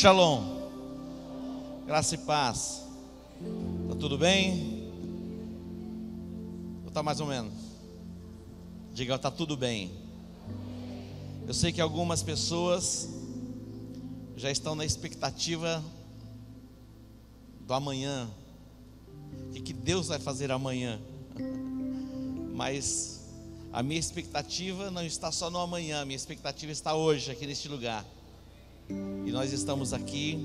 Shalom, graça e paz. Tá tudo bem? Ou tá mais ou menos? Diga, tá tudo bem. Eu sei que algumas pessoas já estão na expectativa do amanhã. O que Deus vai fazer amanhã? Mas a minha expectativa não está só no amanhã, a minha expectativa está hoje, aqui neste lugar. E nós estamos aqui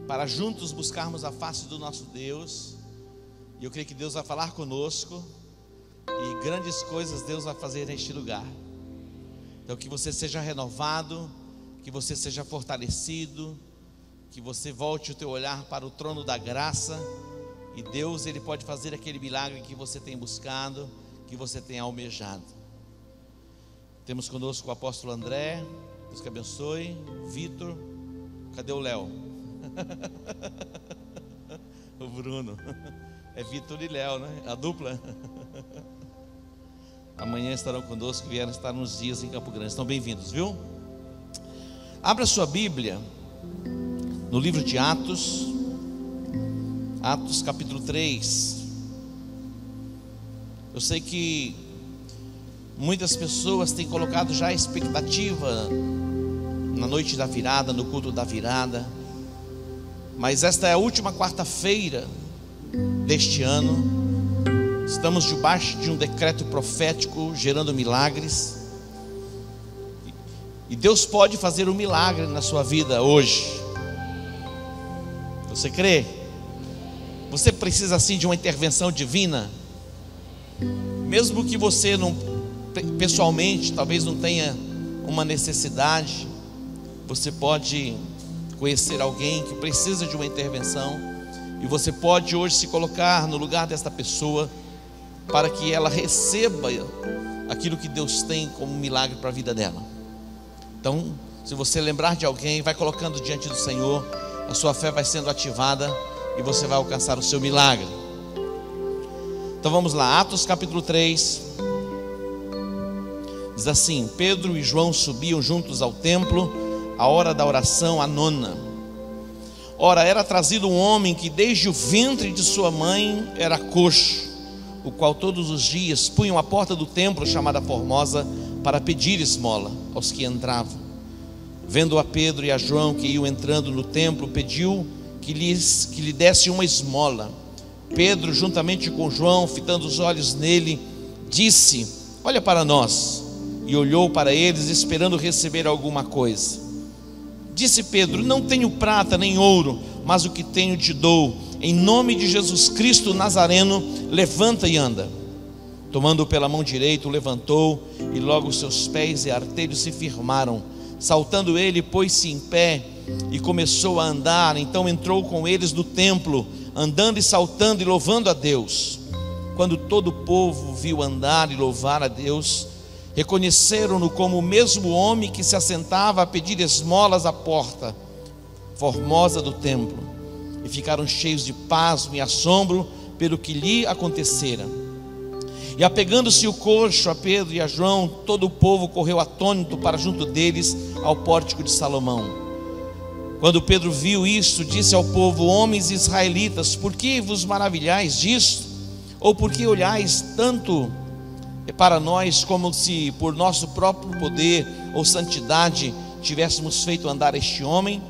para juntos buscarmos a face do nosso Deus. E eu creio que Deus vai falar conosco, e grandes coisas Deus vai fazer neste lugar. Então que você seja renovado, que você seja fortalecido, que você volte o teu olhar para o trono da graça. E Deus, Ele pode fazer aquele milagre que você tem buscado, que você tem almejado. Temos conosco o apóstolo André, Deus que abençoe. Vitor, cadê o Léo? O Bruno, é Vitor e Léo, né? A dupla. Amanhã estarão conosco, vieram estar uns dias em Campo Grande. Estão bem-vindos, viu? Abra sua Bíblia no livro de Atos, Atos capítulo 3. Eu sei que muitas pessoas têm colocado já a expectativa na noite da virada, no culto da virada. Mas esta é a última quarta-feira deste ano. Estamos debaixo de um decreto profético gerando milagres. E Deus pode fazer um milagre na sua vida hoje. Você crê? Você precisa assim de uma intervenção divina? Mesmo que você não, pessoalmente, talvez não tenha uma necessidade, você pode conhecer alguém que precisa de uma intervenção, e você pode hoje se colocar no lugar desta pessoa, para que ela receba aquilo que Deus tem como milagre para a vida dela. Então, se você lembrar de alguém, vai colocando diante do Senhor, a sua fé vai sendo ativada, e você vai alcançar o seu milagre. Então vamos lá, Atos capítulo 3. Diz assim: Pedro e João subiam juntos ao templo, a hora da oração, a nona. Ora, era trazido um homem que desde o ventre de sua mãe era coxo, o qual todos os dias punham à porta do templo chamada Formosa, para pedir esmola aos que entravam. Vendo a Pedro e a João que iam entrando no templo, pediu que lhe desse uma esmola. Pedro, juntamente com João, fitando os olhos nele, disse: olha para nós. E olhou para eles, esperando receber alguma coisa. Disse Pedro: não tenho prata nem ouro, mas o que tenho te dou. Em nome de Jesus Cristo Nazareno, levanta e anda. Tomando-o pela mão direita, o levantou, e logo seus pés e artelhos se firmaram. Saltando ele, pôs-se em pé e começou a andar. Então entrou com eles no templo, andando e saltando e louvando a Deus. Quando todo o povo viu andar e louvar a Deus, reconheceram-no como o mesmo homem que se assentava a pedir esmolas à porta formosa do templo, e ficaram cheios de pasmo e assombro pelo que lhe acontecera. E apegando-se o coxo a Pedro e a João, todo o povo correu atônito para junto deles ao pórtico de Salomão. Quando Pedro viu isto, disse ao povo: homens israelitas, por que vos maravilhais disto? Ou por que olhais tanto para nós, como se por nosso próprio poder ou santidade tivéssemos feito andar este homem?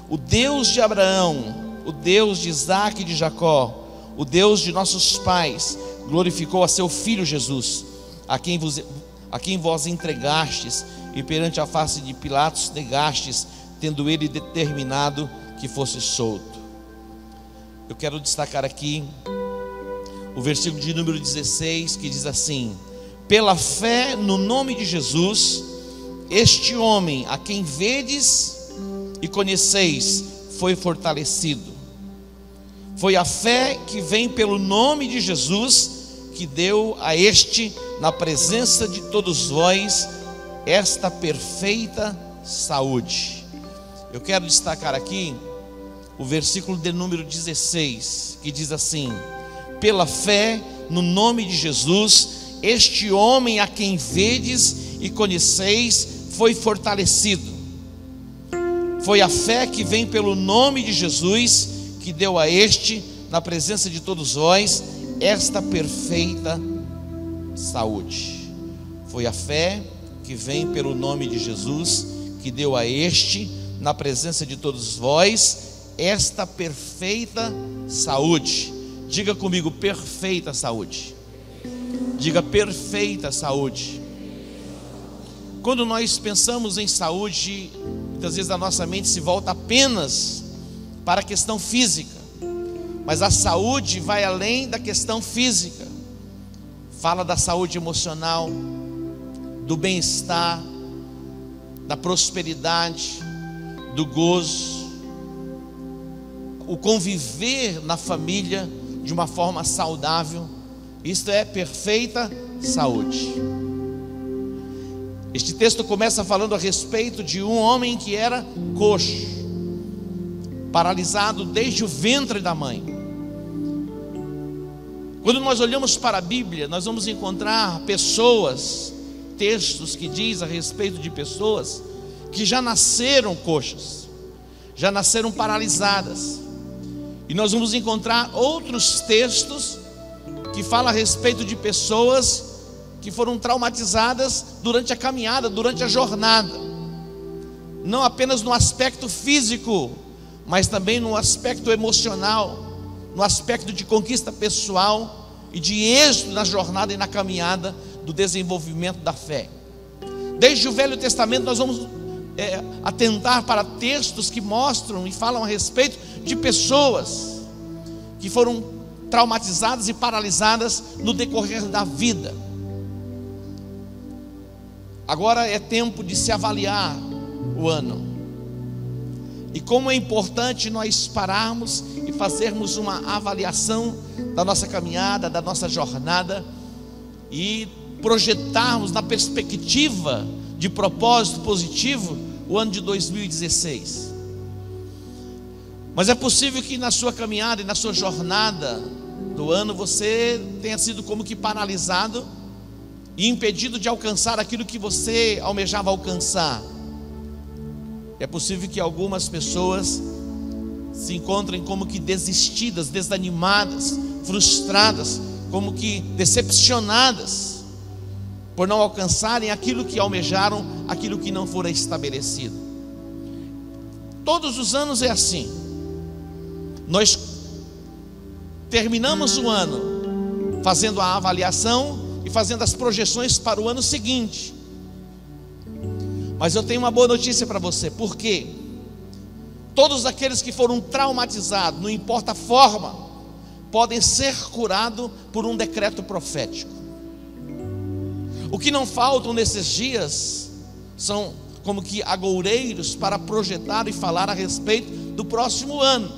O Deus de Abraão, o Deus de Isaque e de Jacó, o Deus de nossos pais, glorificou a seu filho Jesus, a quem vós entregastes, e perante a face de Pilatos negastes, tendo ele determinado que fosse solto. Eu quero destacar aqui o versículo de número 16, que diz assim: pela fé no nome de Jesus, este homem a quem vedes e conheceis foi fortalecido. Foi a fé que vem pelo nome de Jesus que deu a este, na presença de todos vós, esta perfeita saúde. Eu quero destacar aqui o versículo de número 16, que diz assim: pela fé no nome de Jesus, este homem a quem vedes e conheceis foi fortalecido. Foi a fé que vem pelo nome de Jesus que deu a este, na presença de todos vós, esta perfeita saúde. Foi a fé que vem pelo nome de Jesus que deu a este, na presença de todos vós, esta perfeita saúde. Diga comigo, perfeita saúde. Diga, perfeita saúde. Quando nós pensamos em saúde, muitas vezes a nossa mente se volta apenas para a questão física, mas a saúde vai além da questão física. Fala da saúde emocional, do bem-estar, da prosperidade, do gozo, o conviver na família de uma forma saudável. Isto é perfeita saúde. Este texto começa falando a respeito de um homem que era coxo, paralisado desde o ventre da mãe. Quando nós olhamos para a Bíblia, nós vamos encontrar pessoas, textos que diz a respeito de pessoas que já nasceram coxas, já nasceram paralisadas. E nós vamos encontrar outros textos que falam a respeito de pessoas que foram traumatizadas durante a caminhada, durante a jornada, não apenas no aspecto físico, mas também no aspecto emocional, no aspecto de conquista pessoal e de êxito na jornada e na caminhada do desenvolvimento da fé. Desde o Velho Testamento nós vamos atentar para textos que mostram e falam a respeito de pessoas que foram traumatizadas e paralisadas no decorrer da vida. Agora é tempo de se avaliar o ano. E como é importante nós pararmos e fazermos uma avaliação da nossa caminhada, da nossa jornada, e projetarmos na perspectiva de propósito positivo o ano de 2016. Mas é possível que na sua caminhada e na sua jornada do ano você tenha sido como que paralisado e impedido de alcançar aquilo que você almejava alcançar. É possível que algumas pessoas se encontrem como que desistidas, desanimadas, frustradas, como que decepcionadas por não alcançarem aquilo que almejaram, aquilo que não fora estabelecido. Todos os anos é assim. Nós terminamos o ano fazendo a avaliação e fazendo as projeções para o ano seguinte. Mas eu tenho uma boa notícia para você, porque todos aqueles que foram traumatizados, não importa a forma, podem ser curados por um decreto profético. O que não faltam nesses dias são como que agoureiros para projetar e falar a respeito do próximo ano.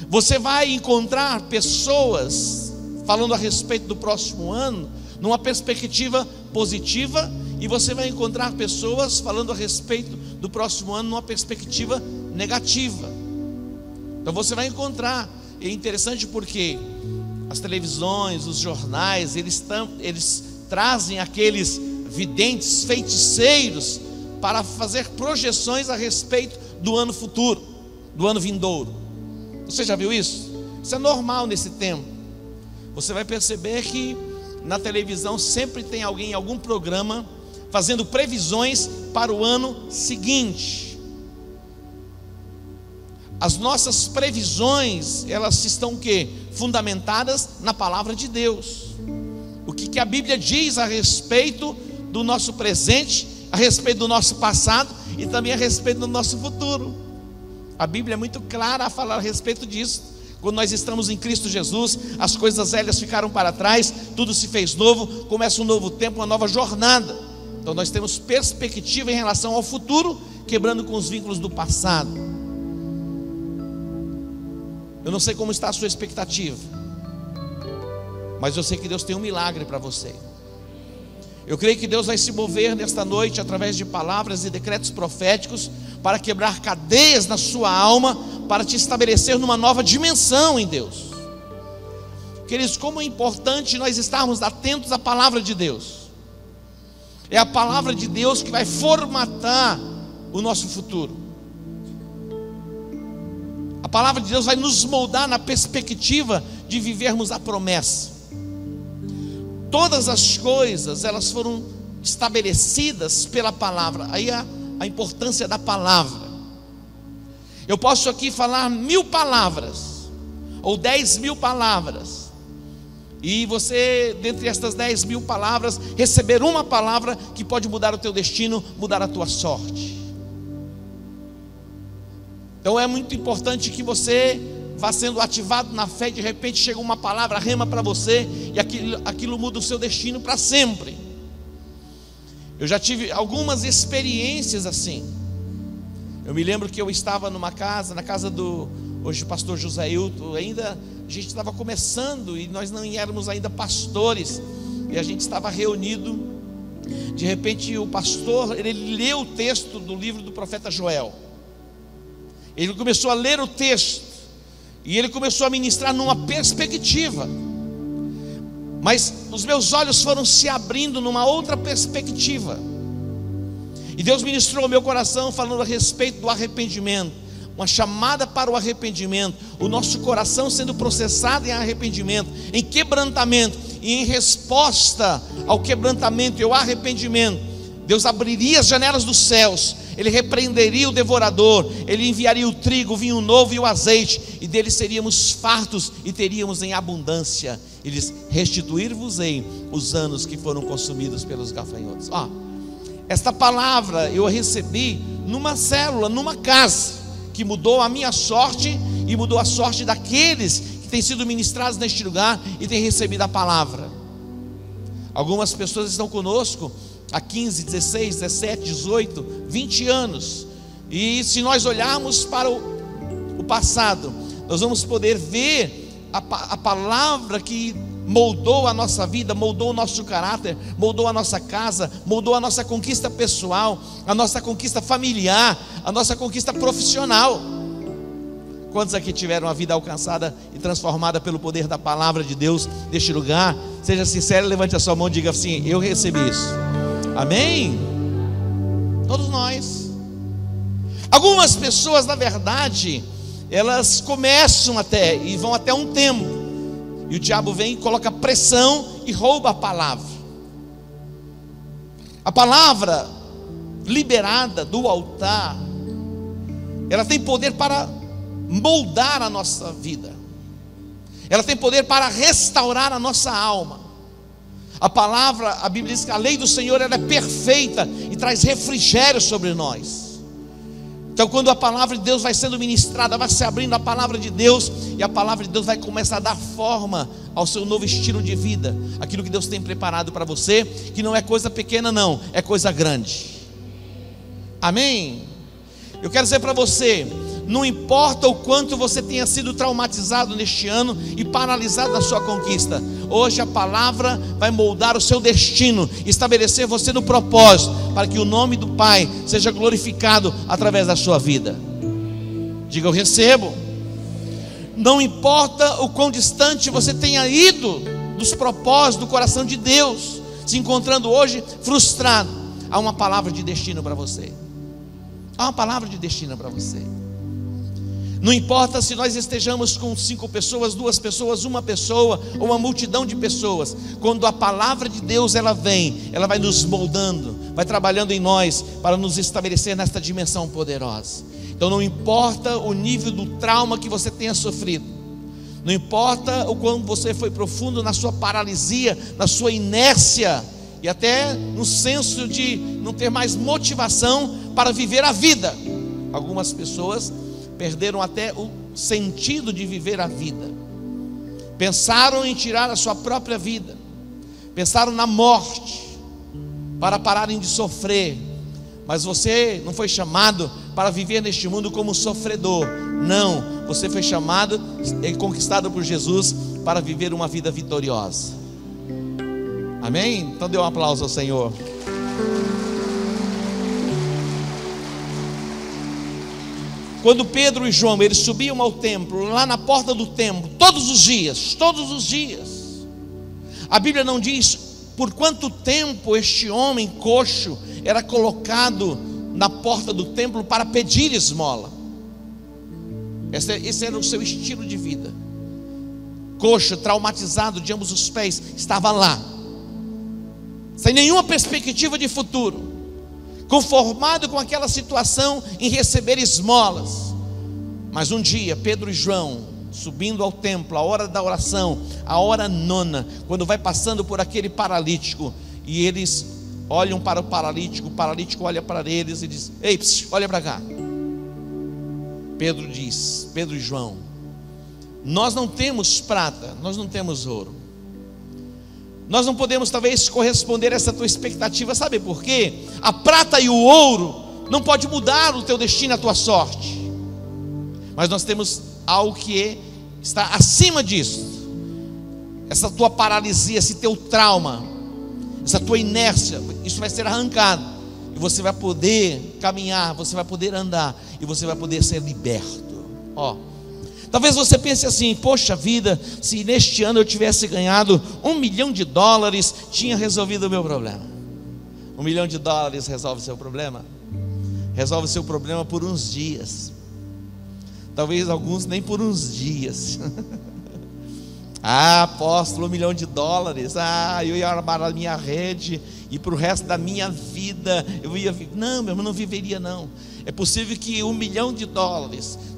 Você vai encontrar pessoas falando a respeito do próximo ano numa perspectiva positiva, e você vai encontrar pessoas falando a respeito do próximo ano numa perspectiva negativa. Então você vai encontrar, é interessante porque as televisões, os jornais, eles trazem aqueles videntes, feiticeiros, para fazer projeções a respeito do ano futuro, do ano vindouro. Você já viu isso? Isso é normal nesse tempo. Você vai perceber que na televisão sempre tem alguém em algum programa fazendo previsões para o ano seguinte. As nossas previsões, elas estão o quê? Fundamentadas na palavra de Deus. O que a Bíblia diz a respeito do nosso presente, a respeito do nosso passado e também a respeito do nosso futuro. A Bíblia é muito clara a falar a respeito disso. Quando nós estamos em Cristo Jesus, as coisas velhas ficaram para trás, tudo se fez novo, começa um novo tempo, uma nova jornada. Então nós temos perspectiva em relação ao futuro, quebrando com os vínculos do passado. Eu não sei como está a sua expectativa, mas eu sei que Deus tem um milagre para você. Eu creio que Deus vai se mover nesta noite através de palavras e decretos proféticos para quebrar cadeias na sua alma, para te estabelecer numa nova dimensão em Deus. Queridos, como é importante nós estarmos atentos à palavra de Deus. É a palavra de Deus que vai formatar o nosso futuro. A palavra de Deus vai nos moldar na perspectiva de vivermos a promessa. Todas as coisas, elas foram estabelecidas pela palavra. Aí a importância da palavra. Eu posso aqui falar 1000 palavras, ou 10.000 palavras, e você, dentre estas 10.000 palavras, receber uma palavra que pode mudar o teu destino, mudar a tua sorte. Então é muito importante que você vá sendo ativado na fé. De repente chega uma palavra rema para você, e aquilo muda o seu destino para sempre. Eu já tive algumas experiências assim. Eu me lembro que eu estava na casa do hoje pastor José Hilton. Ainda a gente estava começando e nós não éramos ainda pastores, e a gente estava reunido. De repente o pastor, ele leu o texto do livro do profeta Joel. Ele começou a ler o texto e ele começou a ministrar numa perspectiva, mas os meus olhos foram se abrindo numa outra perspectiva, e Deus ministrou ao meu coração falando a respeito do arrependimento, uma chamada para o arrependimento, o nosso coração sendo processado em arrependimento, em quebrantamento, e em resposta ao quebrantamento e ao arrependimento, Deus abriria as janelas dos céus, Ele repreenderia o devorador, Ele enviaria o trigo, o vinho novo e o azeite, e dele seríamos fartos e teríamos em abundância. Ele diz: restituir-vos-ei os anos que foram consumidos pelos gafanhotos. Esta palavra eu recebi numa célula, numa casa, que mudou a minha sorte e mudou a sorte daqueles que têm sido ministrados neste lugar e têm recebido a palavra. Algumas pessoas estão conosco há 15, 16, 17, 18, 20 anos. E se nós olharmos para o passado, nós vamos poder ver a palavra que moldou a nossa vida, moldou o nosso caráter, moldou a nossa casa, moldou a nossa conquista pessoal, a nossa conquista familiar, a nossa conquista profissional. Quantos aqui tiveram a vida alcançada e transformada pelo poder da palavra de Deus neste lugar? Seja sincero, levante a sua mão e diga assim: eu recebi isso. Amém? Todos nós. Algumas pessoas, na verdade, elas começam até e vão até um tempo, e o diabo vem e coloca pressão e rouba a palavra. A palavra liberada do altar, ela tem poder para moldar a nossa vida, ela tem poder para restaurar a nossa alma. A palavra, a Bíblia diz que a lei do Senhor, ela é perfeita e traz refrigério sobre nós. Então, quando a palavra de Deus vai sendo ministrada, vai se abrindo a palavra de Deus, e a palavra de Deus vai começar a dar forma ao seu novo estilo de vida, aquilo que Deus tem preparado para você, que não é coisa pequena não, é coisa grande. Amém? Eu quero dizer para você, não importa o quanto você tenha sido traumatizado neste ano e paralisado na sua conquista, hoje a palavra vai moldar o seu destino, estabelecer você no propósito, para que o nome do Pai seja glorificado através da sua vida. Diga: eu recebo. Não importa o quão distante você tenha ido dos propósitos do coração de Deus, se encontrando hoje frustrado, há uma palavra de destino para você. Há uma palavra de destino para você. Não importa se nós estejamos com 5 pessoas, 2 pessoas, 1 pessoa, ou uma multidão de pessoas. Quando a palavra de Deus ela vem, ela vai nos moldando, vai trabalhando em nós para nos estabelecer nesta dimensão poderosa. Então não importa o nível do trauma que você tenha sofrido, não importa o quanto você foi profundo na sua paralisia, na sua inércia, e até no senso de não ter mais motivação para viver a vida. Algumas pessoas perderam até o sentido de viver a vida, pensaram em tirar a sua própria vida, pensaram na morte para pararem de sofrer. Mas você não foi chamado para viver neste mundo como sofredor, não, você foi chamado e conquistado por Jesus para viver uma vida vitoriosa. Amém? Então dê um aplauso ao Senhor. Quando Pedro e João, eles subiam ao templo, lá na porta do templo, todos os dias, a Bíblia não diz por quanto tempo este homem coxo era colocado na porta do templo para pedir esmola. Esse era o seu estilo de vida. Coxo, traumatizado de ambos os pés, estava lá, sem nenhuma perspectiva de futuro, conformado com aquela situação em receber esmolas. Mas um dia, Pedro e João, subindo ao templo, a hora da oração, a hora nona, quando vai passando por aquele paralítico, e eles olham para o paralítico olha para eles e diz: ei, olha para cá. Pedro e João: nós não temos prata, nós não temos ouro, nós não podemos talvez corresponder a essa tua expectativa. Sabe por quê? A prata e o ouro não pode mudar o teu destino, a tua sorte. Mas nós temos algo que está acima disso. Essa tua paralisia, esse teu trauma, essa tua inércia, isso vai ser arrancado, e você vai poder caminhar, você vai poder andar, e você vai poder ser liberto. Talvez você pense assim: poxa vida, se neste ano eu tivesse ganhado $1 milhão, tinha resolvido o meu problema. $1 milhão resolve o seu problema? Resolve o seu problema por uns dias, talvez alguns nem por uns dias. Apóstolo, $1 milhão, eu ia armar a minha rede, e para o resto da minha vida eu ia não, meu irmão, não viveria não. É possível que $1 milhão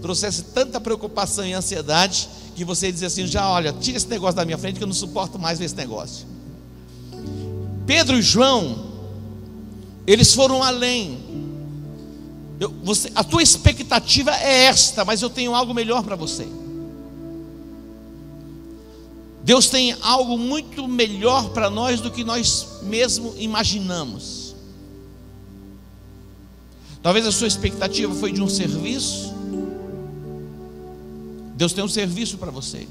trouxesse tanta preocupação e ansiedade, que você diz assim: já, olha, tira esse negócio da minha frente, que eu não suporto mais ver esse negócio. Pedro e João, eles foram além. A tua expectativa é esta, mas eu tenho algo melhor para você. Deus tem algo muito melhor para nós do que nós mesmos imaginamos. Talvez a sua expectativa foi de um serviço. Deus tem um serviço para você.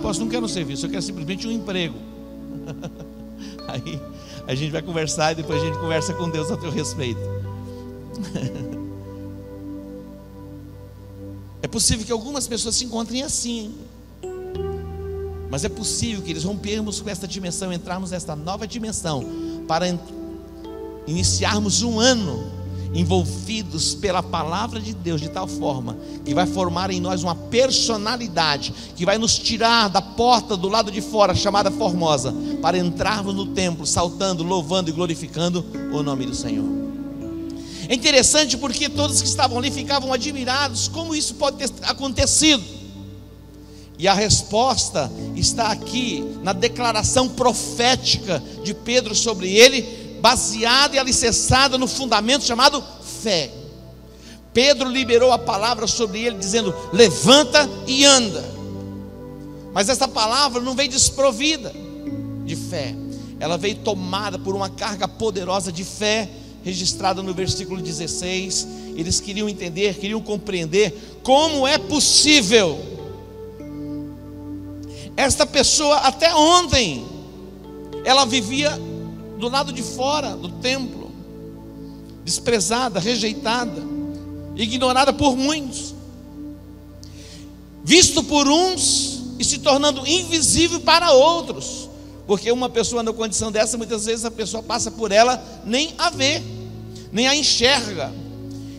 Pastor, não quero um serviço, eu quero simplesmente um emprego. Aí a gente vai conversar, e depois a gente conversa com Deus a teu respeito. É possível que algumas pessoas se encontrem assim, mas é possível que eles rompermos com esta dimensão, entrarmos nesta nova dimensão, para iniciarmos um ano envolvidos pela palavra de Deus, de tal forma que vai formar em nós uma personalidade, que vai nos tirar da porta do lado de fora, chamada Formosa, para entrarmos no templo, saltando, louvando e glorificando o nome do Senhor. É interessante porque todos que estavam ali ficavam admirados, como isso pode ter acontecido? E a resposta está aqui na declaração profética de Pedro sobre ele, baseada e alicerçada no fundamento chamado fé. Pedro liberou a palavra sobre ele, dizendo: levanta e anda. Mas essa palavra não veio desprovida de fé, ela veio tomada por uma carga poderosa de fé, registrada no versículo 16. Eles queriam entender, queriam compreender como é possível. Esta pessoa até ontem, ela vivia do lado de fora do templo, desprezada, rejeitada, ignorada por muitos, visto por uns e se tornando invisível para outros, porque uma pessoa na condição dessa, muitas vezes a pessoa passa por ela, nem a vê, nem a enxerga.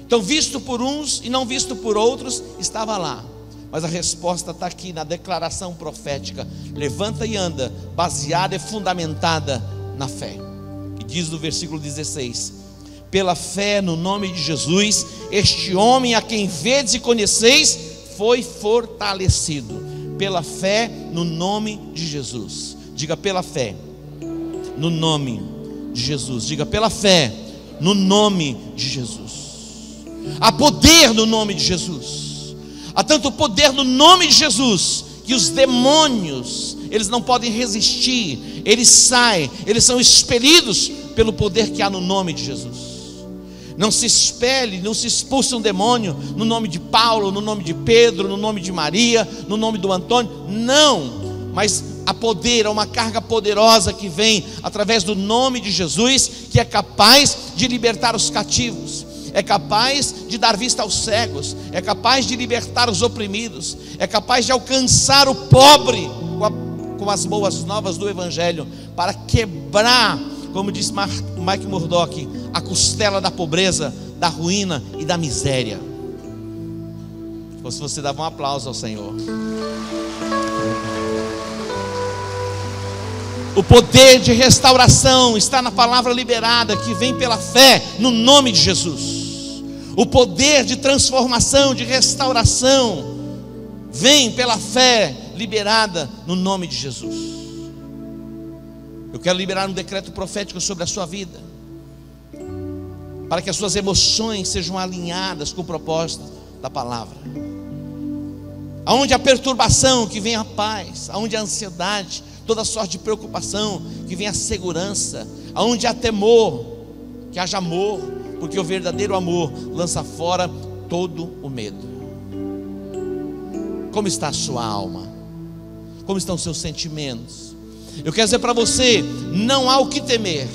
Então, visto por uns e não visto por outros, estava lá. Mas a resposta está aqui na declaração profética: levanta e anda, baseada e fundamentada na fé. E diz no versículo 16: pela fé no nome de Jesus, este homem a quem vedes e conheceis foi fortalecido. Pela fé no nome de Jesus. Diga: pela fé no nome de Jesus. Diga: pela fé no nome de Jesus. Há poder no nome de Jesus. Há tanto poder no nome de Jesus, que os demônios, eles não podem resistir, eles saem, eles são expelidos pelo poder que há no nome de Jesus. Não se espelhe, não se expulse um demônio no nome de Paulo, no nome de Pedro, no nome de Maria, no nome do Antônio, não. Mas há poder, há uma carga poderosa que vem através do nome de Jesus, que é capaz de libertar os cativos, é capaz de dar vista aos cegos, é capaz de libertar os oprimidos, é capaz de alcançar o pobre com as boas novas do Evangelho, para quebrar, como diz Mike Murdock, a costela da pobreza, da ruína e da miséria. Se você dava um aplauso ao Senhor. O poder de restauração está na palavra liberada, que vem pela fé no nome de Jesus. O poder de transformação, de restauração, vem pela fé liberada no nome de Jesus. Eu quero liberar um decreto profético sobre a sua vida, para que as suas emoções sejam alinhadas com o propósito da palavra. Aonde há perturbação, que venha a paz. Aonde há ansiedade, toda sorte de preocupação, que venha a segurança. Aonde há temor, que haja amor, porque o verdadeiro amor lança fora todo o medo. Como está a sua alma? Como estão os seus sentimentos? Eu quero dizer para você, não há o que temer.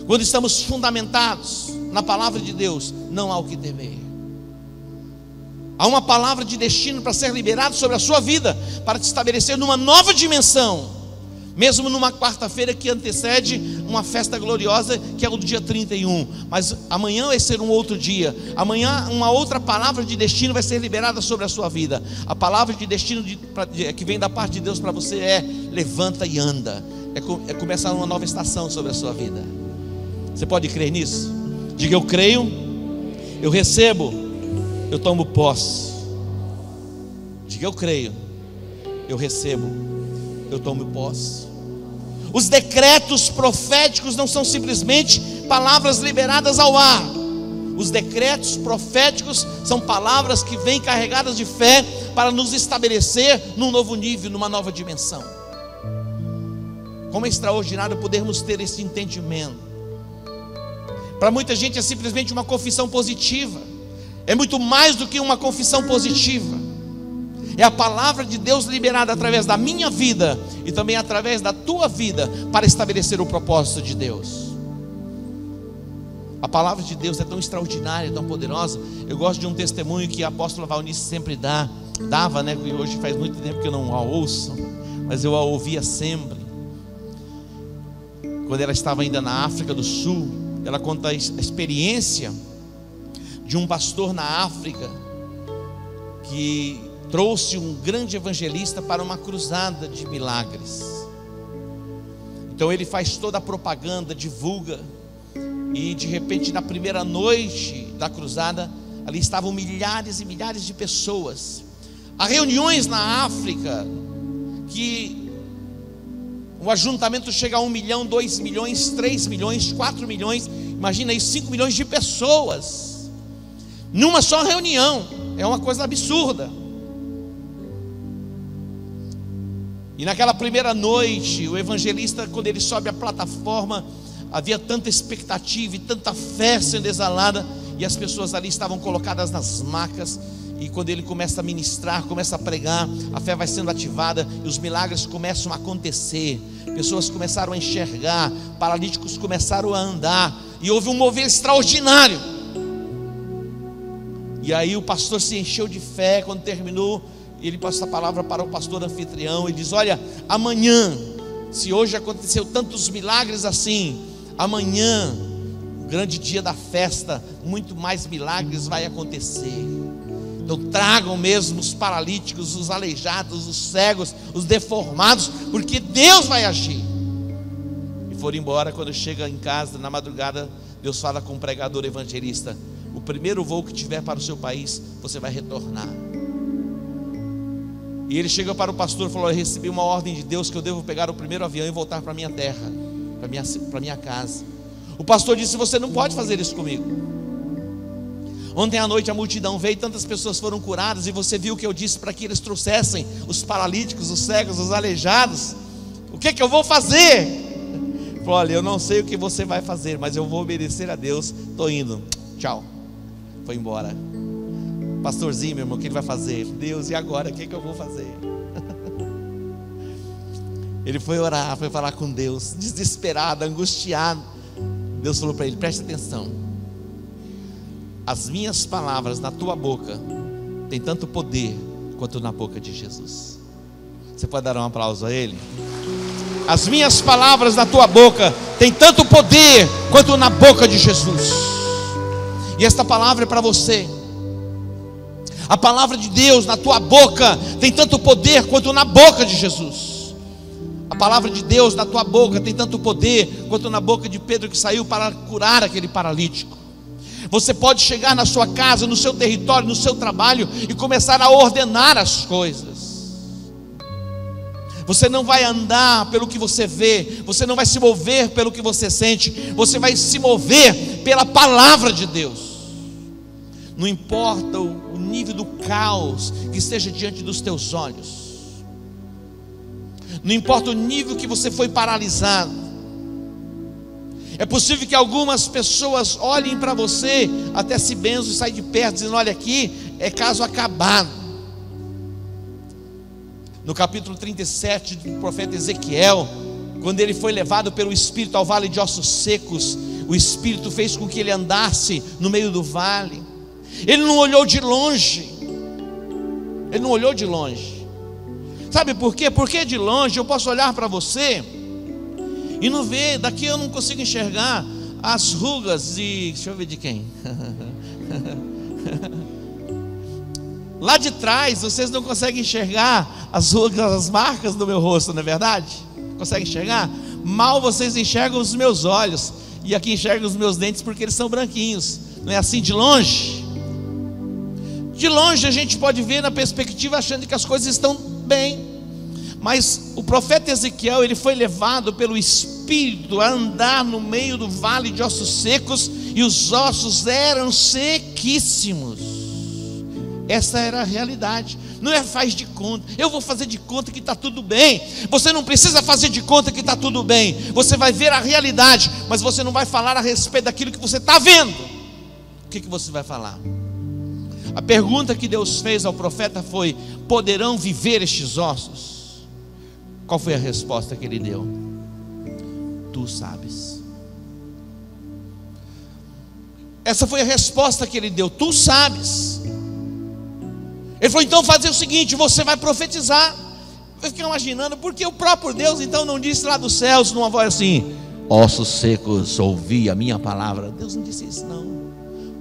Quando estamos fundamentados na palavra de Deus, não há o que temer. Há uma palavra de destino para ser liberada sobre a sua vida, para te estabelecer numa nova dimensão, mesmo numa quarta-feira que antecede uma festa gloriosa, que é o dia 31. Mas amanhã vai ser um outro dia. Amanhã uma outra palavra de destino vai ser liberada sobre a sua vida. A palavra de destino que vem da parte de Deus para você é: levanta e anda. É começar uma nova estação sobre a sua vida. Você pode crer nisso? Diga: eu creio, eu recebo, eu tomo posse. Diga: eu creio, eu recebo, eu tomo posse. Os decretos proféticos não são simplesmente palavras liberadas ao ar. Os decretos proféticos são palavras que vêm carregadas de fé para nos estabelecer num novo nível, numa nova dimensão. Como é extraordinário podermos ter esse entendimento. Para muita gente é simplesmente uma confissão positiva. É muito mais do que uma confissão positiva. É a palavra de Deus liberada através da minha vida e também através da tua vida, para estabelecer o propósito de Deus. A palavra de Deus é tão extraordinária, tão poderosa. Eu gosto de um testemunho que a apóstola Valnice sempre dava, né? E hoje faz muito tempo que eu não a ouço, mas eu a ouvia sempre. Quando ela estava ainda na África do Sul, ela conta a experiência de um pastor na África que trouxe um grande evangelista para uma cruzada de milagres. Então ele faz toda a propaganda, divulga, e de repente na primeira noite da cruzada, ali estavam milhares e milhares de pessoas. Há reuniões na África que o ajuntamento chega a 1 milhão, 2 milhões, 3 milhões, 4 milhões, imagina aí, 5 milhões de pessoas numa só reunião. É uma coisa absurda. E naquela primeira noite, o evangelista, quando ele sobe a plataforma, havia tanta expectativa e tanta fé sendo exalada, e as pessoas ali estavam colocadas nas macas. E quando ele começa a ministrar, começa a pregar, a fé vai sendo ativada e os milagres começam a acontecer. Pessoas começaram a enxergar, paralíticos começaram a andar, e houve um mover extraordinário. E aí o pastor se encheu de fé. Quando terminou, ele passa a palavra para o pastor anfitrião e diz: olha, amanhã, se hoje aconteceu tantos milagres assim, amanhã, grande dia da festa, muito mais milagres vai acontecer. Então tragam mesmo os paralíticos, os aleijados, os cegos, os deformados, porque Deus vai agir. E foram embora. Quando chega em casa, na madrugada, Deus fala com o pregador evangelista: o primeiro voo que tiver para o seu país, você vai retornar. E ele chega para o pastor e falou: eu recebi uma ordem de Deus que eu devo pegar o primeiro avião e voltar para a minha terra, para minha casa. O pastor disse: você não pode fazer isso comigo. Ontem à noite a multidão veio, tantas pessoas foram curadas, e você viu o que eu disse para que eles trouxessem os paralíticos, os cegos, os aleijados. O que eu vou fazer? Ele falou: olha, eu não sei o que você vai fazer, mas eu vou obedecer a Deus. Estou indo, tchau. Foi embora. Pastorzinho, meu irmão, o que ele vai fazer? Deus, e agora? O que eu vou fazer? Ele foi orar, foi falar com Deus, desesperado, angustiado. Deus falou para ele: preste atenção, as minhas palavras na tua boca tem tanto poder quanto na boca de Jesus. Você pode dar um aplauso a ele? As minhas palavras na tua boca tem tanto poder quanto na boca de Jesus. E esta palavra é para você. A palavra de Deus na tua boca tem tanto poder quanto na boca de Jesus. A palavra de Deus na tua boca tem tanto poder quanto na boca de Pedro, que saiu para curar aquele paralítico. Você pode chegar na sua casa, no seu território, no seu trabalho e começar a ordenar as coisas. Você não vai andar pelo que você vê, você não vai se mover pelo que você sente, você vai se mover pela palavra de Deus. Não importa o nível do caos que esteja diante dos teus olhos, não importa o nível que você foi paralisado. É possível que algumas pessoas olhem para você, até se benzam e saem de perto, dizendo: olha, aqui é caso acabado. No capítulo 37 do profeta Ezequiel, quando ele foi levado pelo Espírito ao vale de ossos secos, o Espírito fez com que ele andasse no meio do vale. Ele não olhou de longe. Ele não olhou de longe. Sabe por quê? Porque de longe eu posso olhar para você e não ver, daqui eu não consigo enxergar as rugas de... Deixa eu ver de quem. Lá de trás vocês não conseguem enxergar as rugas, as marcas do meu rosto, não é verdade? Conseguem enxergar? Mal vocês enxergam os meus olhos. E aqui enxergam os meus dentes porque eles são branquinhos. Não é assim de longe? De longe a gente pode ver na perspectiva achando que as coisas estão bem. Mas o profeta Ezequiel, ele foi levado pelo Espírito a andar no meio do vale de ossos secos, e os ossos eram sequíssimos. Essa era a realidade. Não é faz de conta, eu vou fazer de conta que está tudo bem. Você não precisa fazer de conta que está tudo bem. Você vai ver a realidade, mas você não vai falar a respeito daquilo que você está vendo. O que você vai falar? A pergunta que Deus fez ao profeta foi: poderão viver estes ossos? Qual foi a resposta que ele deu? Tu sabes. Essa foi a resposta que ele deu: tu sabes. Ele falou: então fazer o seguinte, você vai profetizar. Eu fiquei imaginando, porque o próprio Deus então não disse lá dos céus numa voz assim: ossos secos, ouvi a minha palavra. Deus não disse isso não.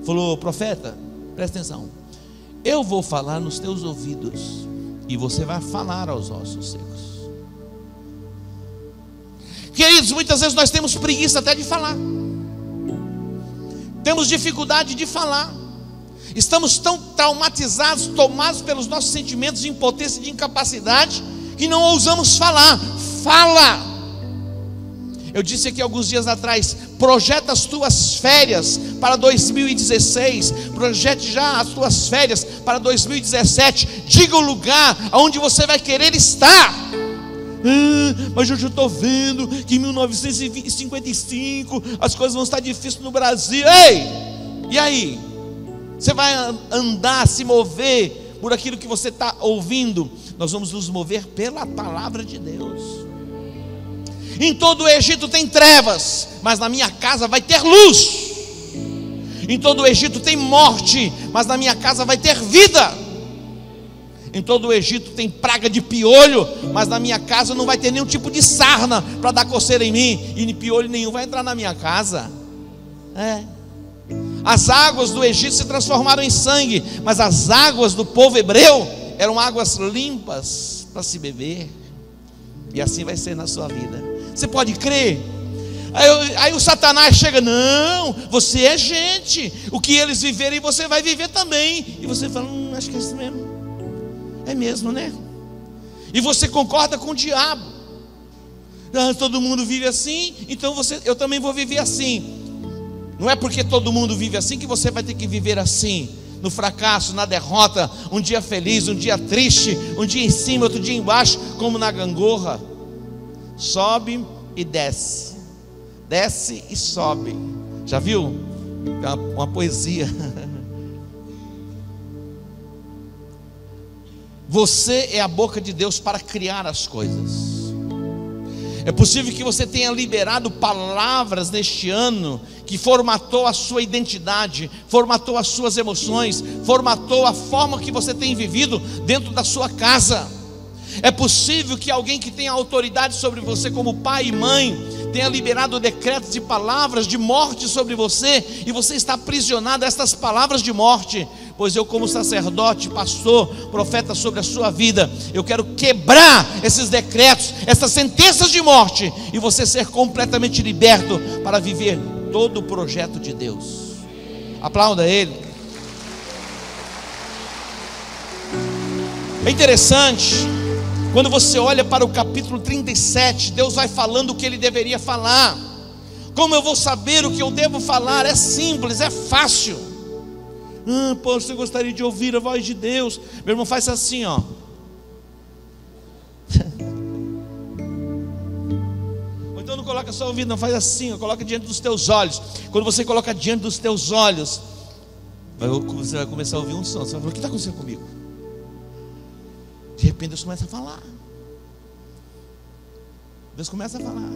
Falou: profeta, presta atenção, eu vou falar nos teus ouvidos e você vai falar aos ossos secos. Queridos, muitas vezes nós temos preguiça até de falar, temos dificuldade de falar, estamos tão traumatizados, tomados pelos nossos sentimentos de impotência e de incapacidade, que não ousamos falar. Fala! Eu disse aqui alguns dias atrás: projeta as tuas férias para 2016, projete já as tuas férias para 2017, diga o lugar aonde você vai querer estar. Mas eu já estou vendo que em 1955 as coisas vão estar difíceis no Brasil. Ei, e aí? Você vai andar, se mover por aquilo que você está ouvindo? Nós vamos nos mover pela palavra de Deus. Em todo o Egito tem trevas, mas na minha casa vai ter luz. Em todo o Egito tem morte, mas na minha casa vai ter vida. Em todo o Egito tem praga de piolho, mas na minha casa não vai ter nenhum tipo de sarna para dar coceira em mim, e piolho nenhum vai entrar na minha casa. As águas do Egito se transformaram em sangue, mas as águas do povo hebreu eram águas limpas para se beber. E assim vai ser na sua vida. Você pode crer? Aí o Satanás chega: não, você é gente, o que eles viverem você vai viver também. E você fala: acho que é isso mesmo. É mesmo, né? E você concorda com o diabo. Todo mundo vive assim, então eu também vou viver assim. Não é porque todo mundo vive assim que você vai ter que viver assim, no fracasso, na derrota, um dia feliz, um dia triste, um dia em cima, outro dia embaixo, como na gangorra. Sobe e desce, desce e sobe. Já viu? É uma poesia. Você é a boca de Deus para criar as coisas. É possível que você tenha liberado palavras neste ano que formatou a sua identidade, formatou as suas emoções, formatou a forma que você tem vivido dentro da sua casa. É possível que alguém que tenha autoridade sobre você, como pai e mãe, tenha liberado decretos e palavras de morte sobre você, e você está aprisionado a estas palavras de morte. Pois eu, como sacerdote, pastor, profeta sobre a sua vida, eu quero quebrar esses decretos, essas sentenças de morte, e você ser completamente liberto para viver todo o projeto de Deus. Aplauda Ele. É interessante, quando você olha para o capítulo 37, Deus vai falando o que Ele deveria falar. Como eu vou saber o que eu devo falar? É simples, é fácil. Poxa, você gostaria de ouvir a voz de Deus? Meu irmão, faz assim, ó. Ou então não coloca só o ouvido, não, faz assim, ó. Coloca diante dos teus olhos. Quando você coloca diante dos teus olhos, você vai começar a ouvir um som. Você vai falar: o que está acontecendo comigo? De repente Deus começa a falar. Deus começa a falar.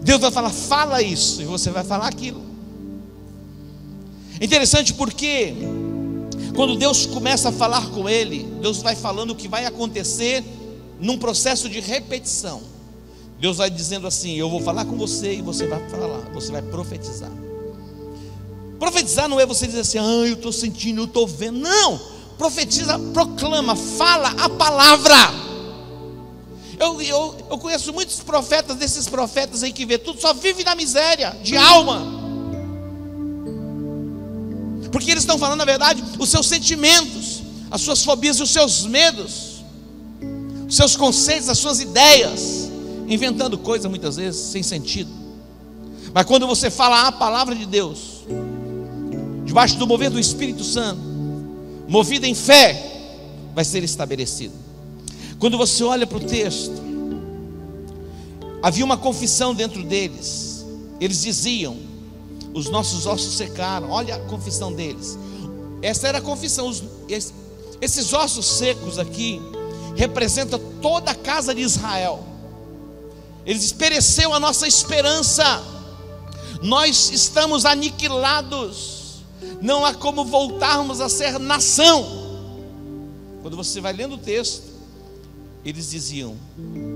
Deus vai falar: fala isso, e você vai falar aquilo. Interessante porque quando Deus começa a falar com ele, Deus vai falando o que vai acontecer num processo de repetição. Deus vai dizendo assim: eu vou falar com você, e você vai falar, você vai profetizar. Profetizar não é você dizer assim: eu estou sentindo, eu estou vendo. Não, profetiza, proclama, fala a palavra. Eu conheço muitos profetas, desses profetas aí que vê tudo, só vive na miséria de alma, porque eles estão falando, na verdade, os seus sentimentos, as suas fobias e os seus medos, os seus conceitos, as suas ideias, inventando coisas muitas vezes sem sentido. Mas quando você fala a palavra de Deus, debaixo do mover do Espírito Santo, movida em fé, vai ser estabelecido. Quando você olha para o texto, havia uma confissão dentro deles. Eles diziam: os nossos ossos secaram. Olha a confissão deles. Essa era a confissão. Esses ossos secos aqui representam toda a casa de Israel. Eles pereceu a nossa esperança. Nós estamos aniquilados. Não há como voltarmos a ser nação. Quando você vai lendo o texto, eles diziam: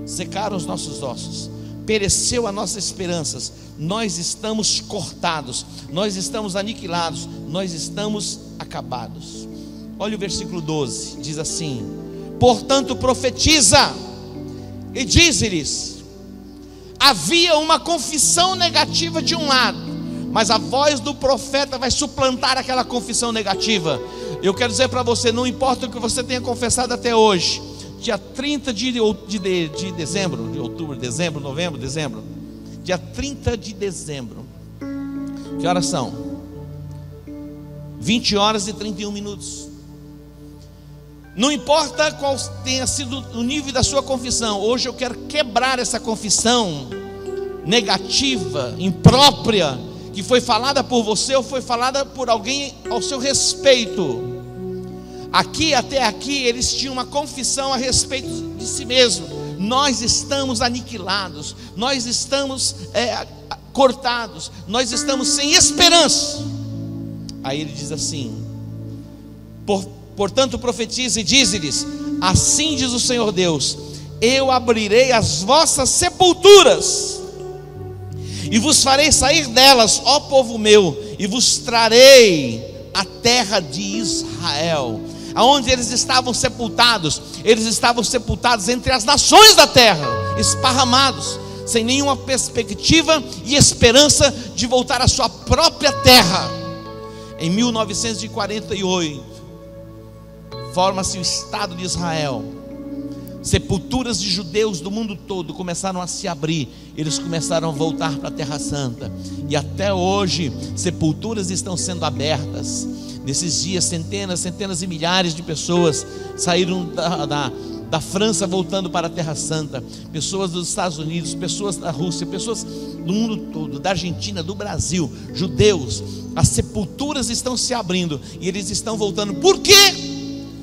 secaram os nossos ossos, pereceu a nossa esperança, nós estamos cortados, nós estamos aniquilados, nós estamos acabados. Olha o versículo 12, diz assim: portanto profetiza e diz-lhes. Havia uma confissão negativa de um lado, mas a voz do profeta vai suplantar aquela confissão negativa. Eu quero dizer para você, não importa o que você tenha confessado até hoje, dia 30 de dezembro, de outubro, dezembro, novembro, dezembro, dia 30 de dezembro, que horas são? 20 horas e 31 minutos. Não importa qual tenha sido o nível da sua confissão, hoje eu quero quebrar essa confissão negativa, imprópria, que foi falada por você ou foi falada por alguém ao seu respeito. Aqui, até aqui, eles tinham uma confissão a respeito de si mesmo: nós estamos aniquilados, nós estamos cortados, nós estamos sem esperança. Aí ele diz assim: portanto profetiza e diz-lhes: assim diz o Senhor Deus, eu abrirei as vossas sepulturas, e vos farei sair delas, ó povo meu, e vos trarei a terra de Israel. Aonde eles estavam sepultados? Eles estavam sepultados entre as nações da terra, esparramados, sem nenhuma perspectiva e esperança de voltar à sua própria terra. Em 1948, forma-se o Estado de Israel. Sepulturas de judeus do mundo todo começaram a se abrir. Eles começaram a voltar para a Terra Santa. E até hoje, sepulturas estão sendo abertas. Nesses dias, centenas e milhares de pessoas saíram da França voltando para a Terra Santa. Pessoas dos Estados Unidos, pessoas da Rússia, pessoas do mundo todo, da Argentina, do Brasil, judeus. As sepulturas estão se abrindo e eles estão voltando. Por quê?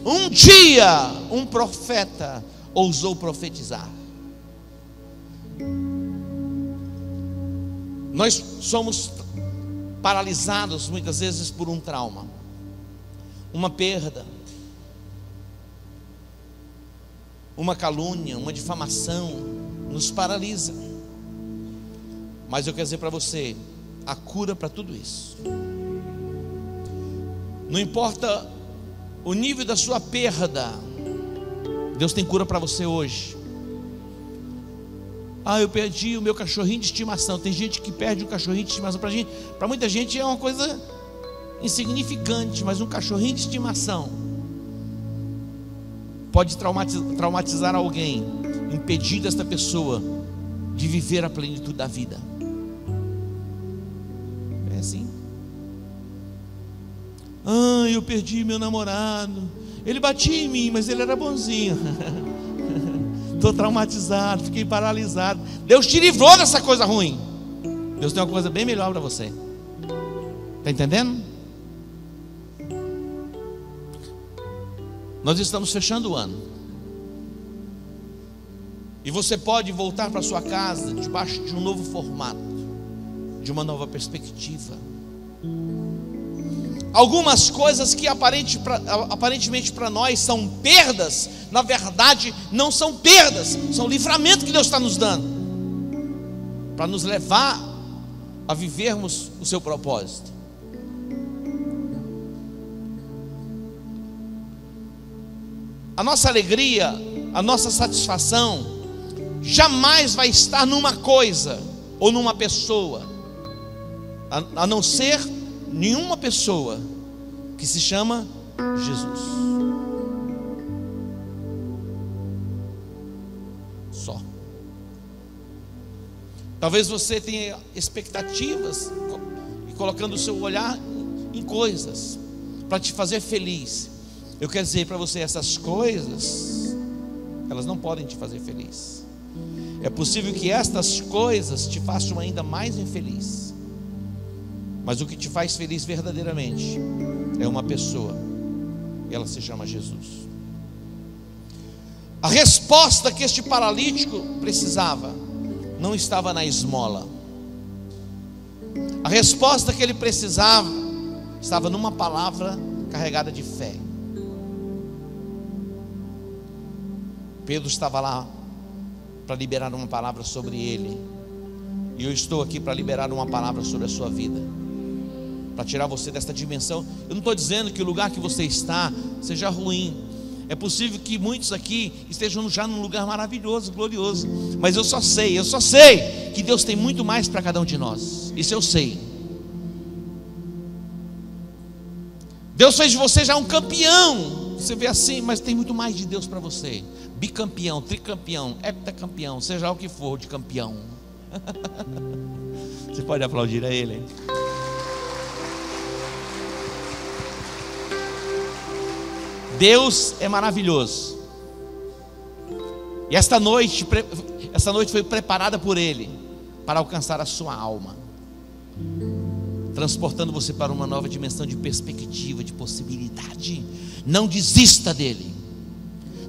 Um dia um profeta ousou profetizar. Nós somos paralisados muitas vezes por um trauma, uma perda, uma calúnia, uma difamação, nos paralisa. Mas eu quero dizer para você, há cura para tudo isso. Não importa o nível da sua perda, Deus tem cura para você hoje. Eu perdi o meu cachorrinho de estimação. Tem gente que perde um cachorrinho de estimação. Para muita gente é uma coisa insignificante, mas um cachorrinho de estimação pode traumatizar alguém, impedir esta pessoa de viver a plenitude da vida. É assim. Eu perdi meu namorado. Ele batia em mim, mas ele era bonzinho. Estou traumatizado, fiquei paralisado. Deus te livrou dessa coisa ruim. Deus tem uma coisa bem melhor para você. Está entendendo? Nós estamos fechando o ano. E você pode voltar para sua casa debaixo de um novo formato, de uma nova perspectiva. Algumas coisas que aparentemente para nós são perdas, na verdade não são perdas, são livramento que Deus está nos dando, para nos levar a vivermos o seu propósito. A nossa alegria, a nossa satisfação jamais vai estar numa coisa ou numa pessoa, a não ser nenhuma pessoa, que se chama Jesus. Só. Talvez você tenha expectativas e colocando o seu olhar em coisas para te fazer feliz. Eu quero dizer para você, essas coisas, elas não podem te fazer feliz. É possível que estas coisas te façam ainda mais infeliz. Mas o que te faz feliz verdadeiramente é uma pessoa, e ela se chama Jesus. A resposta que este paralítico precisava não estava na esmola. A resposta que ele precisava estava numa palavra carregada de fé. Pedro estava lá para liberar uma palavra sobre ele, e eu estou aqui para liberar uma palavra sobre a sua vida, para tirar você desta dimensão. Eu não estou dizendo que o lugar que você está seja ruim. É possível que muitos aqui estejam já num lugar maravilhoso, glorioso, mas eu só sei que Deus tem muito mais para cada um de nós. Isso eu sei. Deus fez de você já um campeão. Você vê assim, mas tem muito mais de Deus para você. Bicampeão, tricampeão, heptacampeão, seja o que for de campeão. Você pode aplaudir a Ele, hein? Deus é maravilhoso. E esta noite foi preparada por Ele para alcançar a sua alma, transportando você para uma nova dimensão de perspectiva, de possibilidade. Não desista dele.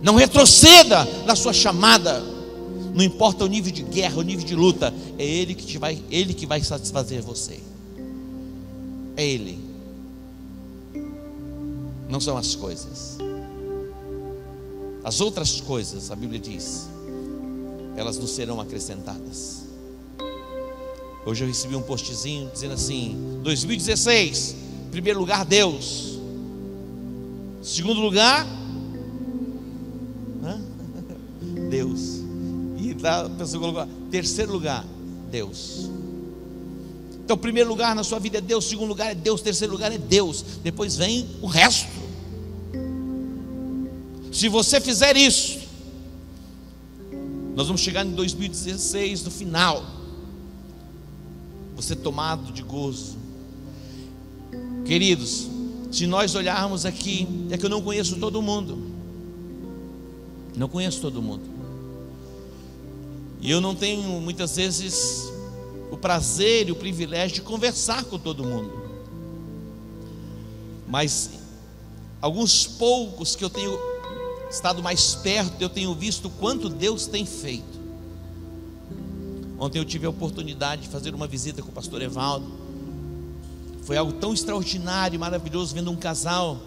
Não retroceda na sua chamada. Não importa o nível de guerra, o nível de luta, é Ele que vai satisfazer você. É Ele. Não são as coisas. As outras coisas, a Bíblia diz, elas nos serão acrescentadas. Hoje eu recebi um postzinho dizendo assim: 2016, primeiro lugar Deus, segundo lugar Deus, e a pessoa colocou terceiro lugar Deus. Então, primeiro lugar na sua vida é Deus, segundo lugar é Deus, terceiro lugar é Deus, depois vem o resto. Se você fizer isso, nós vamos chegar em 2016, no final, você tomado de gozo. Queridos, se nós olharmos aqui, é que eu não conheço todo mundo. Não conheço todo mundo. E eu não tenho muitas vezes o prazer e o privilégio de conversar com todo mundo. Mas alguns poucos que eu tenho estado mais perto, eu tenho visto o quanto Deus tem feito. Ontem eu tive a oportunidade de fazer uma visita com o pastor Evaldo. Foi algo tão extraordinário e maravilhoso, vendo um casal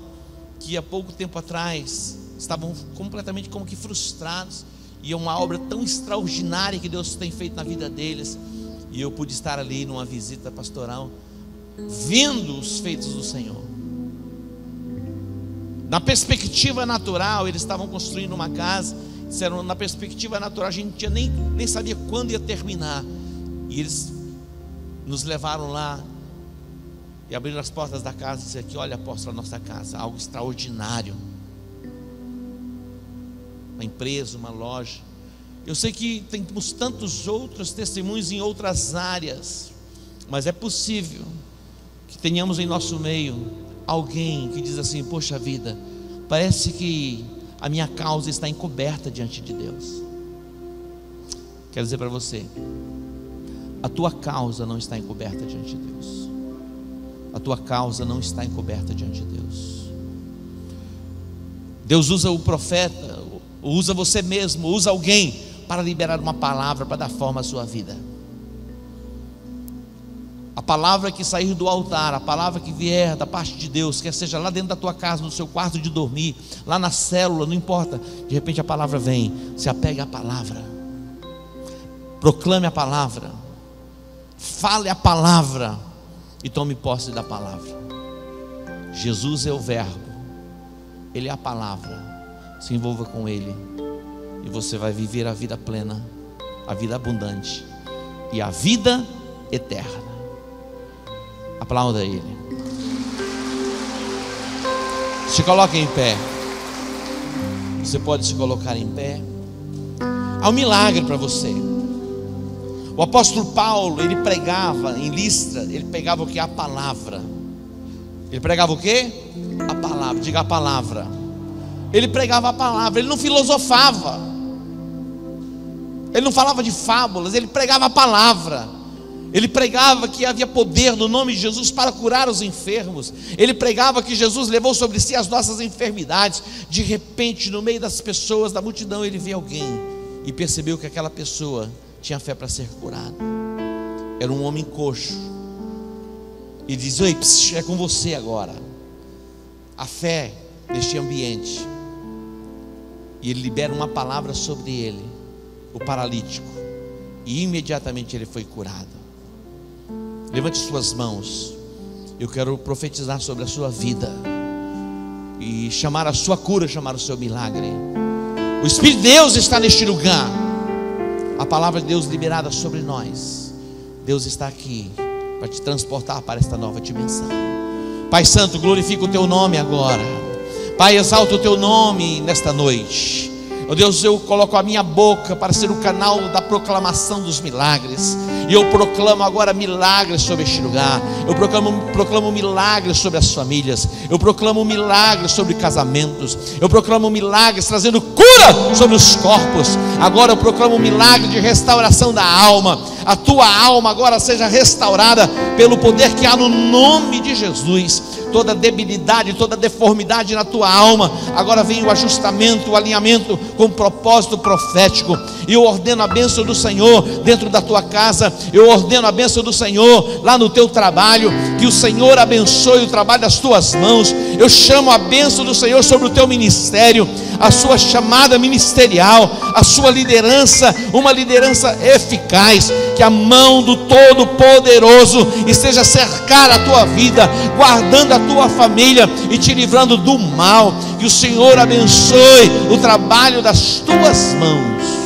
que há pouco tempo atrás estavam completamente como que frustrados, e é uma obra tão extraordinária que Deus tem feito na vida deles. E eu pude estar ali numa visita pastoral, vendo os feitos do Senhor. Na perspectiva natural, eles estavam construindo uma casa. Disseram, na perspectiva natural, a gente nem sabia quando ia terminar. E eles nos levaram lá e abriram as portas da casa e disseram aqui, olha, apóstolo, a nossa casa, algo extraordinário. Uma empresa, uma loja. Eu sei que temos tantos outros testemunhos em outras áreas, mas é possível que tenhamos em nosso meio alguém que diz assim, poxa vida, parece que a minha causa está encoberta diante de Deus. Quero dizer para você, a tua causa não está encoberta diante de Deus. A tua causa não está encoberta diante de Deus. Deus usa o profeta, usa você mesmo, usa alguém para liberar uma palavra, para dar forma à sua vida. A palavra que sair do altar, a palavra que vier da parte de Deus, quer seja lá dentro da tua casa, no seu quarto de dormir, lá na célula, não importa, de repente a palavra vem, se apegue à palavra, proclame a palavra, fale a palavra e tome posse da palavra. Jesus é o verbo, Ele é a palavra, se envolva com Ele e você vai viver a vida plena, a vida abundante e a vida eterna. Aplauda Ele. Se coloque em pé. Você pode se colocar em pé. Há um milagre para você. O apóstolo Paulo, ele pregava em Listra, ele pregava o que? A palavra. Ele pregava o que? A palavra. Diga a palavra. Ele pregava a palavra, ele não filosofava, ele não falava de fábulas, ele pregava a palavra. Ele pregava que havia poder no nome de Jesus para curar os enfermos. Ele pregava que Jesus levou sobre si as nossas enfermidades. De repente, no meio das pessoas, da multidão, ele vê alguém e percebeu que aquela pessoa tinha fé para ser curada. Era um homem coxo. E diz, oi, é com você agora. A fé neste ambiente. E ele libera uma palavra sobre ele, o paralítico, e imediatamente ele foi curado. Levante suas mãos. Eu quero profetizar sobre a sua vida e chamar a sua cura, chamar o seu milagre. O Espírito de Deus está neste lugar. A palavra de Deus liberada sobre nós. Deus está aqui para te transportar para esta nova dimensão. Pai Santo, glorifica o teu nome agora. Pai, exalta o teu nome nesta noite. Oh Deus, eu coloco a minha boca para ser o canal da proclamação dos milagres. E eu proclamo agora milagres sobre este lugar. Eu proclamo milagres sobre as famílias. Eu proclamo milagres sobre casamentos. Eu proclamo milagres trazendo cura sobre os corpos. Agora eu proclamo milagre de restauração da alma. A tua alma agora seja restaurada pelo poder que há no nome de Jesus. Toda debilidade, toda deformidade na tua alma, agora vem o ajustamento, o alinhamento com o propósito profético. E eu ordeno a bênção do Senhor dentro da tua casa. Eu ordeno a bênção do Senhor lá no teu trabalho. Que o Senhor abençoe o trabalho das tuas mãos. Eu chamo a bênção do Senhor sobre o teu ministério, a sua chamada ministerial, a sua liderança, uma liderança eficaz. Que a mão do Todo-Poderoso esteja a cercar a tua vida, guardando a tua família e te livrando do mal. Que o Senhor abençoe o trabalho das tuas mãos.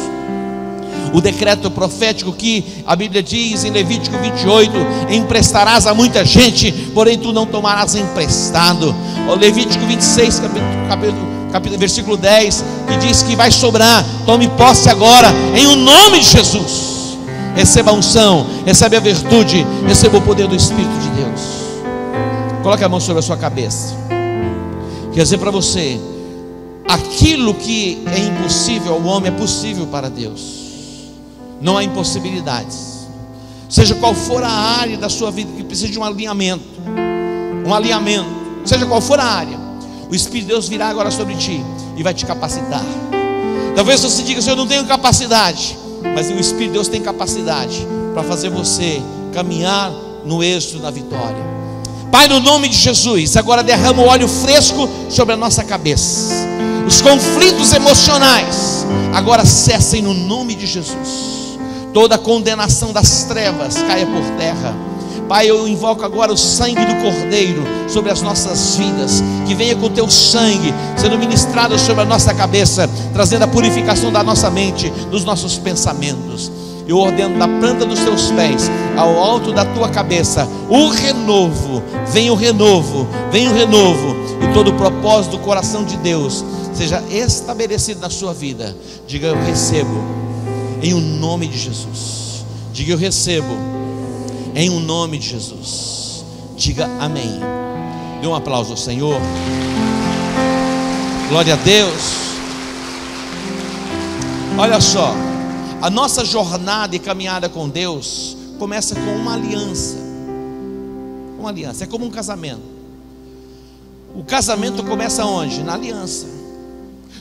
O decreto profético que a Bíblia diz em Levítico 28: emprestarás a muita gente, porém tu não tomarás emprestado. O Levítico 26, versículo 10, que diz que vai sobrar. Tome posse agora, em o nome de Jesus. Receba a unção, receba a virtude, receba o poder do Espírito de Deus. Coloque a mão sobre a sua cabeça. Quer dizer para você, aquilo que é impossível ao homem é possível para Deus. Não há impossibilidades. Seja qual for a área da sua vida que precisa de um alinhamento, seja qual for a área, o Espírito de Deus virá agora sobre ti e vai te capacitar. Talvez você diga assim, eu não tenho capacidade, mas o Espírito de Deus tem capacidade para fazer você caminhar no êxito, na vitória. Pai, no nome de Jesus, agora derrama o óleo fresco sobre a nossa cabeça. Os conflitos emocionais agora cessem no nome de Jesus. toda condenação das trevas caia por terra. Pai, eu invoco agora o sangue do Cordeiro sobre as nossas vidas, que venha com o teu sangue sendo ministrado sobre a nossa cabeça, trazendo a purificação da nossa mente, dos nossos pensamentos. Eu ordeno da planta dos teus pés ao alto da tua cabeça o renovo, venha o renovo, venha o renovo, e todo o propósito do coração de Deus seja estabelecido na sua vida. Diga: eu recebo em o nome de Jesus. Diga: eu recebo em o nome de Jesus. Diga amém. Dê um aplauso ao Senhor. Glória a Deus. Olha só, a nossa jornada e caminhada com Deus começa com uma aliança. Uma aliança, é como um casamento. O casamento começa onde? Na aliança.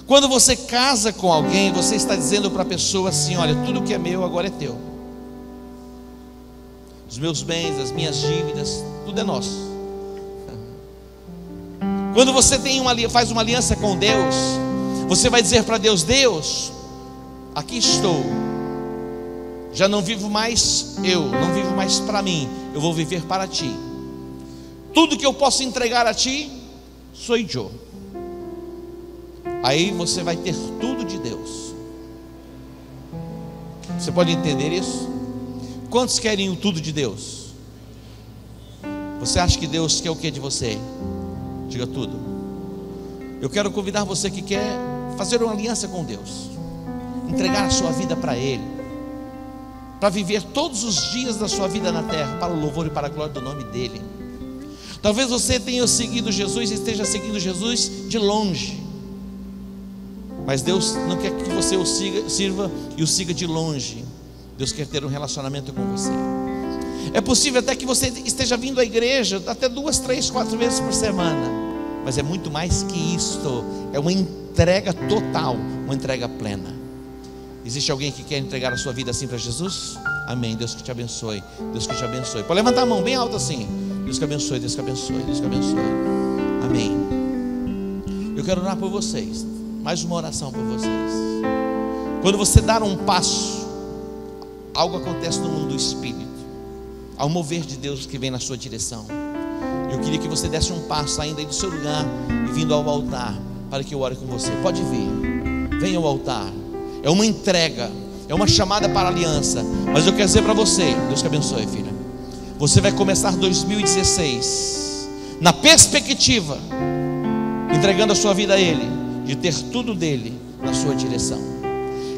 Quando você casa com alguém, você está dizendo para a pessoa assim: olha, tudo que é meu agora é teu. Os meus bens, as minhas dívidas, tudo é nosso. Quando você faz uma aliança com Deus, você vai dizer para Deus: Deus, aqui estou. Já não vivo mais eu, não vivo mais para mim, eu vou viver para ti. Tudo que eu posso entregar a ti, sou eu. Aí você vai ter tudo de Deus. Você pode entender isso? Quantos querem o tudo de Deus? Você acha que Deus quer o que de você? Diga tudo. Eu quero convidar você que quer fazer uma aliança com Deus, entregar a sua vida para Ele, para viver todos os dias da sua vida na terra para o louvor e para a glória do nome dEle. Talvez você tenha seguido Jesus e esteja seguindo Jesus de longe, mas Deus não quer que você o sirva e o siga de longe. Deus quer ter um relacionamento com você. É possível até que você esteja vindo à igreja até 2, 3, 4 vezes por semana, mas é muito mais que isto. É uma entrega total, uma entrega plena. Existe alguém que quer entregar a sua vida assim para Jesus? Amém. Deus que te abençoe. Deus que te abençoe. Pode levantar a mão bem alta assim. Deus que abençoe, Deus que abençoe, Deus que abençoe. Amém. Eu quero orar por vocês. Mais uma oração por vocês. Quando você dar um passo, algo acontece no mundo do Espírito. Há um mover de Deus que vem na sua direção. Eu queria que você desse um passo ainda aí do seu lugar e vindo ao altar, para que eu ore com você. Pode vir, venha ao altar. É uma entrega, é uma chamada para a aliança. Mas eu quero dizer para você, Deus que abençoe, filha, você vai começar 2016 na perspectiva, entregando a sua vida a Ele, de ter tudo dele na sua direção.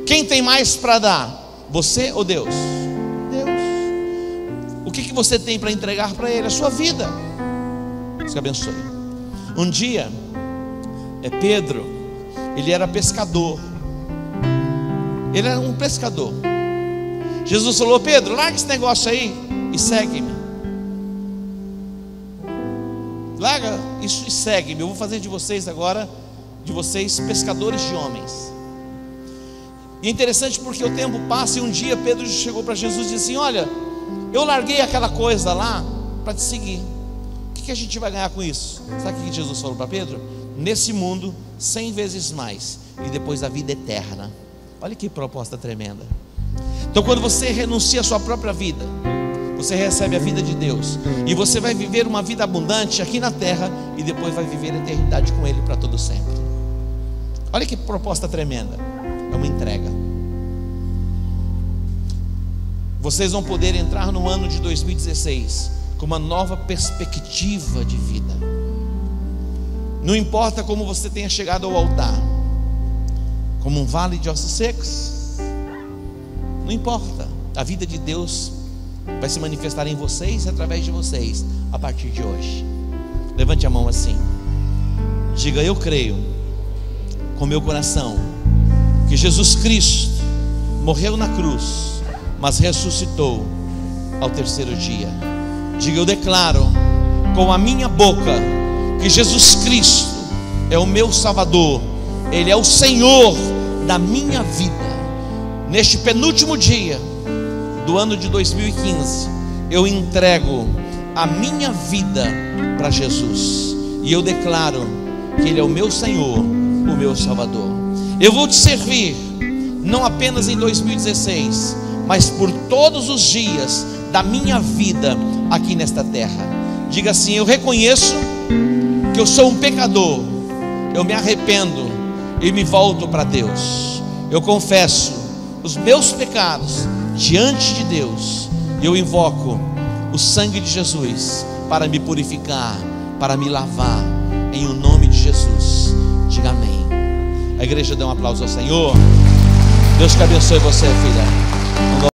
Quem tem mais para dar? Você ou Deus? Deus. O que você tem para entregar para Ele? A sua vida. Deus que abençoe. Um dia, Pedro, ele era pescador. Ele era um pescador. Jesus falou: Pedro, larga esse negócio aí e segue-me. Larga isso e segue-me. Eu vou fazer de vocês agora, de vocês, pescadores de homens. E é interessante porque o tempo passa, e um dia Pedro chegou para Jesus e disse assim: olha, eu larguei aquela coisa lá para te seguir. O que a gente vai ganhar com isso? Sabe o que Jesus falou para Pedro? Nesse mundo 100 vezes mais, e depois a vida eterna. Olha que proposta tremenda. Então quando você renuncia à sua própria vida, você recebe a vida de Deus, e você vai viver uma vida abundante aqui na terra, e depois vai viver a eternidade com Ele para todo sempre. Olha que proposta tremenda. É uma entrega. Vocês vão poder entrar no ano de 2016 com uma nova perspectiva de vida. Não importa como você tenha chegado ao altar, como um vale de ossos secos, não importa. A vida de Deus vai se manifestar em vocês e através de vocês a partir de hoje. Levante a mão assim. Diga: eu creio com meu coração que Jesus Cristo morreu na cruz, mas ressuscitou ao terceiro dia. Diga: eu declaro com a minha boca que Jesus Cristo é o meu Salvador, Ele é o Senhor da minha vida. Neste penúltimo dia do ano de 2015, eu entrego a minha vida para Jesus, e eu declaro que Ele é o meu Senhor, o meu Salvador. Eu vou te servir, não apenas em 2016, mas por todos os dias da minha vida aqui nesta terra. Diga assim: eu reconheço que eu sou um pecador, eu me arrependo e me volto para Deus. Eu confesso os meus pecados diante de Deus, e eu invoco o sangue de Jesus para me purificar, para me lavar, em o nome de Jesus. Diga amém. A igreja dá um aplauso ao Senhor. Deus te abençoe você, filha.